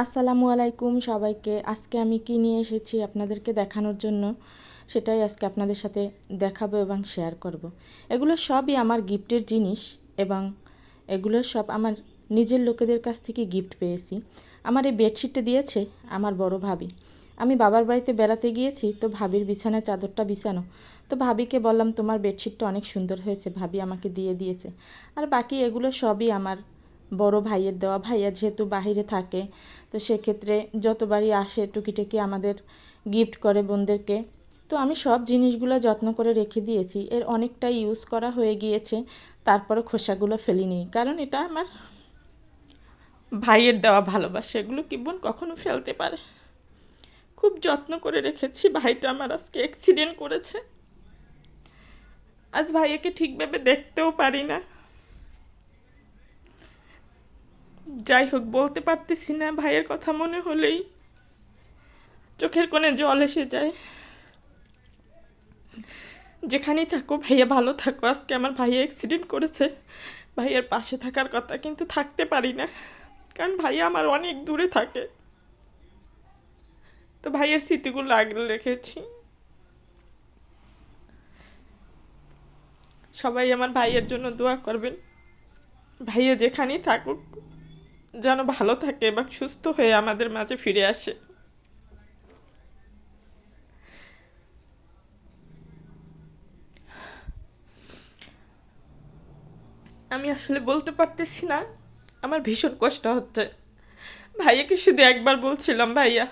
আসসালামু আলাইকুম সবাইকে। আজকে আমি কি নিয়ে এসেছি আপনাদেরকে দেখানোর জন্য সেটাই আজকে আপনাদের সাথে দেখাবো এবং শেয়ার করব। এগুলো সবই আমার গিফটের জিনিস এবং এগুলো সব আমার নিজের লোকেদের কাছ থেকে গিফট পেয়েছি। আমার এই বেডশিটটা দিয়েছে আমার বড় ভাবি। আমি বাবার বাড়িতে বেড়াতে গিয়েছি, তো ভাবির বিছানায় চাদরটা বিছানো, তো ভাবিকে বললাম তোমার বেডশিটটা অনেক সুন্দর হয়েছে, ভাবি আমাকে দিয়ে দিয়েছে। আর বাকি এগুলো সবই আমার বড় ভাইয়ের দেওয়া। ভাইয়া যেহেতু বাহিরে থাকে, তো সেক্ষেত্রে যতবারই আসে টুকিটাকি আমাদের গিফট করে বোনদেরকে। তো আমি সব জিনিসগুলো যত্ন করে রেখে দিয়েছি। এর অনেকটা ইউজ করা হয়ে গিয়েছে, তারপরে খোসাগুলো ফেলিনি, কারণ এটা আমার ভাইয়ের দেওয়া ভালোবাসা। এগুলো কি বোন কখনো ফেলতে পারে? খুব যত্ন করে রেখেছি। ভাইটা আমার আজকে অ্যাক্সিডেন্ট করেছে, আজ ভাইয়াকে ঠিকভাবে দেখতেও পারি না। যাই হোক, বলতে পারতেছি না, ভাইয়ের কথা মনে হলেই চোখের কোণে জল এসে যায়। যেখানেই থাকো ভাইয়া ভালো থাকো। আজকে আমার ভাইয়া অ্যাক্সিডেন্ট করেছে, ভাইয়ের পাশে থাকার কথা, কিন্তু থাকতে পারি না, কারণ ভাইয়া আমার অনেক দূরে থাকে। তো ভাইয়ের স্মৃতিগুলো আগলে রেখেছি। সবাই আমার ভাইয়ের জন্য দোয়া করবেন। ভাইয়া যেখানেই থাকুক যেন ভালো থাকে এবং সুস্থ হয়ে আমাদের মাঝে ফিরে আসে। আমি আসলে বলতে পারতেছি না, আমার ভীষণ কষ্ট হচ্ছে। ভাইয়াকে শুধু একবার বলছিলাম, ভাইয়া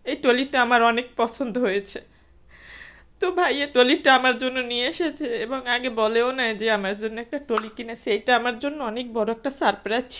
এই টলিটা আমার অনেক পছন্দ হয়েছে। তো ভাইয়া টলিটা আমার জন্য নিয়ে এসেছে এবং আগে বলেও না যে আমার জন্য একটা টলি কিনেছে। এটা আমার জন্য অনেক বড় একটা সারপ্রাইজ ছিল।